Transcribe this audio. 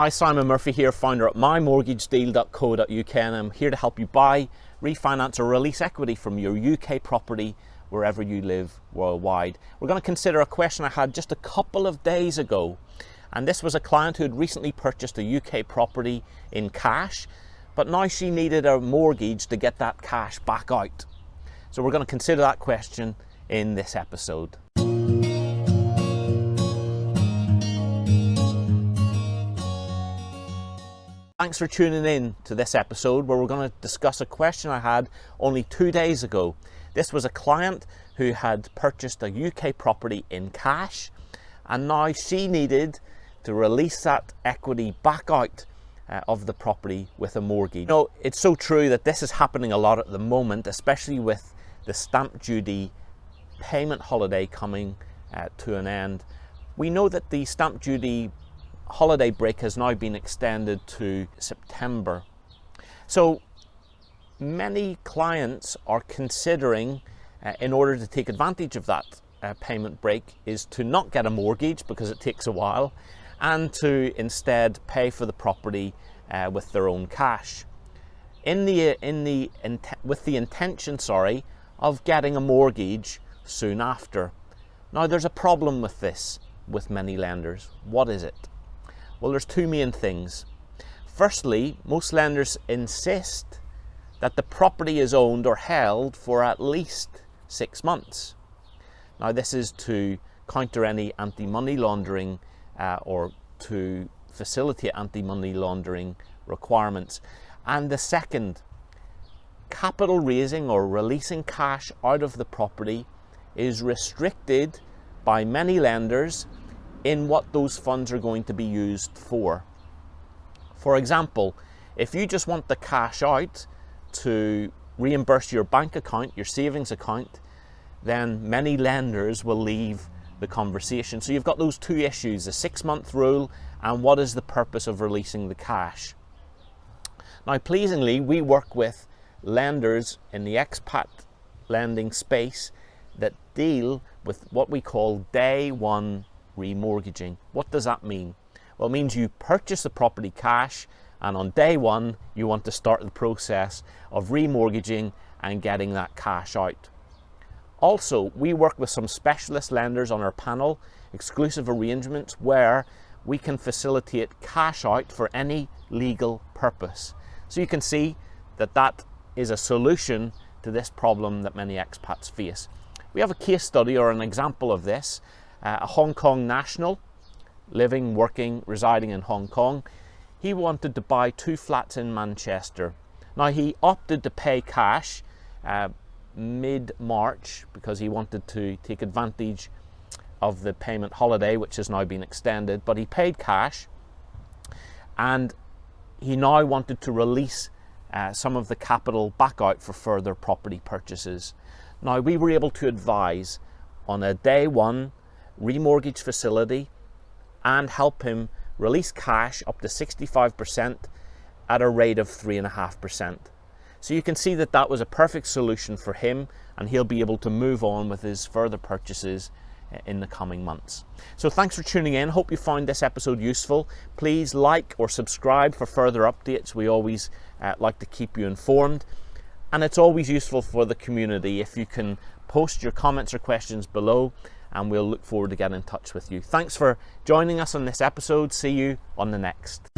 Hi, Simon Murphy here, founder at mymortgagedeal.co.uk, and I'm here to help you buy, refinance or release equity from your UK property wherever you live worldwide. We're going to consider a question I had just a couple of days ago, and this was a client who had recently purchased a UK property in cash, but now she needed a mortgage to get that cash back out. So we're going to consider that question in this episode. Thanks for tuning in to this episode where we're going to discuss a question I had only 2 days ago. This was a client who had purchased a UK property in cash, and now she needed to release that equity back out of the property with a mortgage. You know, it's so true that this is happening a lot at the moment, especially with the stamp duty payment holiday coming to an end. We know that the stamp duty holiday break has now been extended to September. So many clients are considering, in order to take advantage of that payment break, is to not get a mortgage because it takes a while, and to instead pay for the property with their own cash, with the intention of getting a mortgage soon after. Now there's a problem with this with many lenders. What is it? Well, there's two main things. Firstly, most lenders insist that the property is owned or held for at least 6 months. Now, this is to counter any anti-money laundering or to facilitate anti-money laundering requirements. And the second, capital raising or releasing cash out of the property is restricted by many lenders in what those funds are going to be used for. For example, if you just want the cash out to reimburse your bank account, your savings account, then many lenders will leave the conversation. So you've got those two issues, the 6-month rule and what is the purpose of releasing the cash. Now, pleasingly, we work with lenders in the expat lending space that deal with what we call day one remortgaging. What does that mean? Well, it means you purchase the property cash, and on day one you want to start the process of remortgaging and getting that cash out. Also, we work with some specialist lenders on our panel, exclusive arrangements where we can facilitate cash out for any legal purpose. So you can see that that is a solution to this problem that many expats face. We have a case study or an example of this. A Hong Kong national, living, working, residing in Hong Kong. He wanted to buy 2 flats in Manchester. Now, he opted to pay cash mid-March because he wanted to take advantage of the payment holiday, which has now been extended, but he paid cash, and he now wanted to release some of the capital back out for further property purchases. Now, we were able to advise on a day one remortgage facility and help him release cash up to 65% at a rate of 3.5%. So you can see that that was a perfect solution for him, and he'll be able to move on with his further purchases in the coming months. So thanks for tuning in. Hope you found this episode useful. Please like or subscribe for further updates. We always like to keep you informed, and it's always useful for the community if you can post your comments or questions below, and we'll look forward to getting in touch with you. Thanks for joining us on this episode. See you on the next.